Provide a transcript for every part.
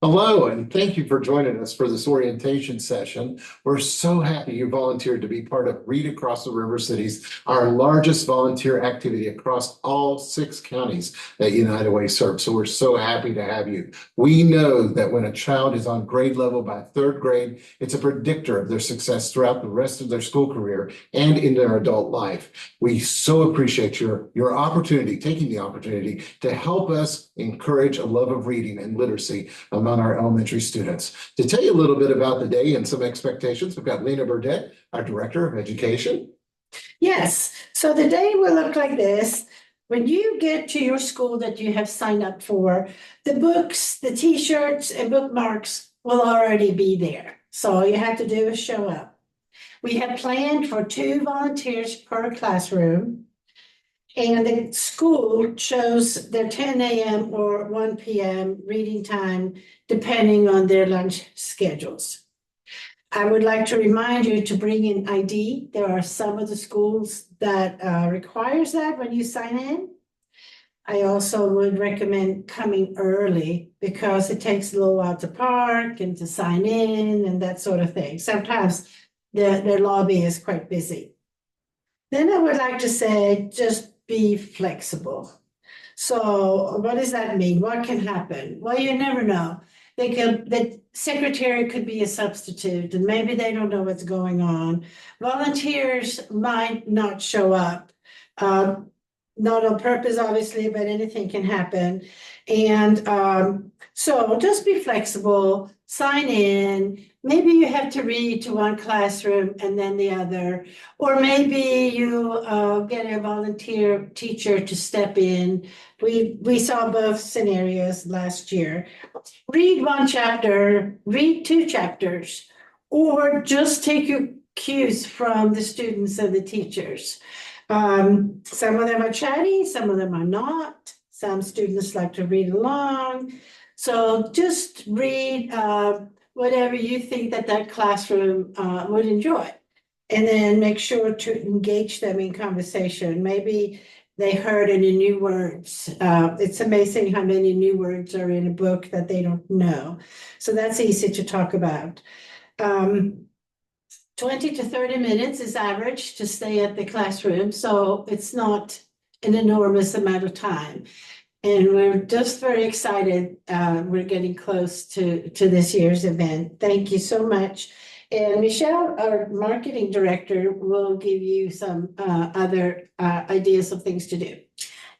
Hello, and thank you for joining us for this orientation session. We're so happy you volunteered to be part of Read Across the River Cities, our largest volunteer activity across all 6 counties that United Way serves. So we're so happy to have you. We know that when a child is on grade level by 3rd grade, it's a predictor of their success throughout the rest of their school career and in their adult life. We so appreciate your opportunity, taking the opportunity to help us encourage a love of reading and literacy among our elementary students. To tell you a little bit about the day and some expectations, we've got Lena Beret, our Director of Education. Yes, so the day will look like this. When you get to your school that you have signed up for, the books, the t-shirts, and bookmarks will already be there. So all you have to do is show up. We have planned for 2 volunteers per classroom. And the school chose their 10 a.m. or 1 p.m. reading time, depending on their lunch schedules. I would like to remind you to bring in ID. There are some of the schools that requires that when you sign in. I also would recommend coming early because it takes a little while to park and to sign in and that sort of thing. Sometimes their lobby is quite busy. Then I would like to say, just be flexible. So what does that mean? What can happen? Well, you never know. The secretary could be a substitute and maybe they don't know what's going on. Volunteers might not show up. Not on purpose, obviously, but anything can happen. And so just be flexible, sign in. Maybe you have to read to one classroom and then the other, or maybe you get a volunteer teacher to step in. We saw both scenarios last year. Read 1 chapter, read 2 chapters, or just take your cues from the students and the teachers. Some of them are chatty, some of them are not. Some students like to read along. So just read whatever you think that classroom would enjoy. And then make sure to engage them in conversation. Maybe they heard any new words. It's amazing how many new words are in a book that they don't know. So that's easy to talk about. 20 to 30 minutes is average to stay at the classroom, so it's not an enormous amount of time. And we're just very excited. We're getting close to this year's event. Thank you so much. And Michelle, our marketing director, will give you some other ideas of things to do.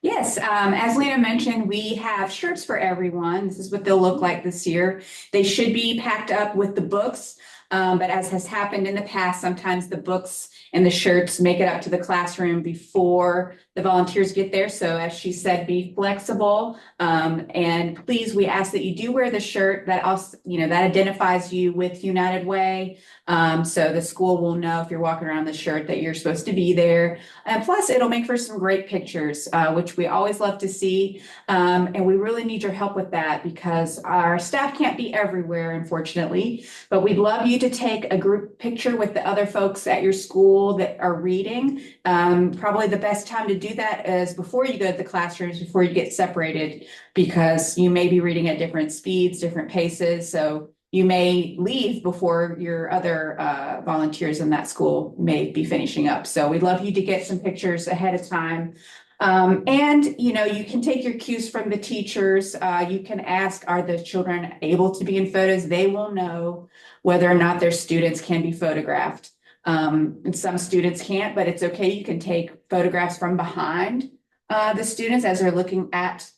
Yes, as Lena mentioned, we have shirts for everyone. This is what they'll look like this year. They should be packed up with the books. But as has happened in the past, sometimes the books and the shirts make it up to the classroom before the volunteers get there. So as she said, be flexible. And please, we ask that you do wear the shirt that also, that identifies you with United Way. So the school will know if you're walking around the shirt that you're supposed to be there. And plus, it'll make for some great pictures, which we always love to see. And we really need your help with that because our staff can't be everywhere, unfortunately. But we'd love you to take a group picture with the other folks at your school that are reading. Probably the best time to do that is before you go to the classrooms, before you get separated, because you may be reading at different speeds, different paces. So you may leave before your other volunteers in that school may be finishing up. So we'd love you to get some pictures ahead of time. And you can take your cues from the teachers. You can ask, are the children able to be in photos? They will know whether or not their students can be photographed. And some students can't, but it's okay. You can take photographs from behind the students as they're looking at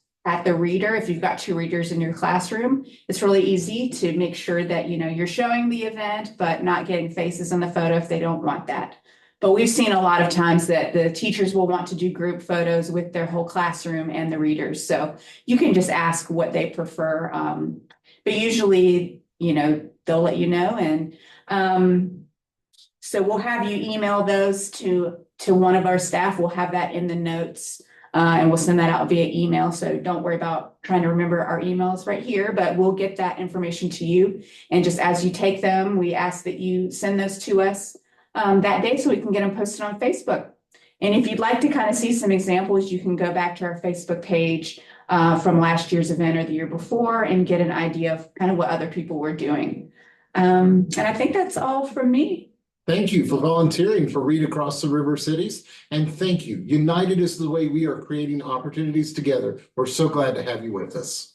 the reader. If you've got 2 readers in your classroom, it's really easy to make sure that you're showing the event, but not getting faces in the photo if they don't want that. But we've seen a lot of times that the teachers will want to do group photos with their whole classroom and the readers. So you can just ask what they prefer. But usually, they'll let you know. And so we'll have you email those to one of our staff. We'll have that in the notes and we'll send that out via email. So don't worry about trying to remember our emails right here, but we'll get that information to you. And just as you take them, we ask that you send those to us that day so we can get them posted on Facebook. And if you'd like to kind of see some examples, you can go back to our Facebook page from last year's event or the year before and get an idea of kind of what other people were doing. And I think that's all from me. Thank you for volunteering for Read Across the River Cities. And thank you. United is the way we are creating opportunities together. We're so glad to have you with us.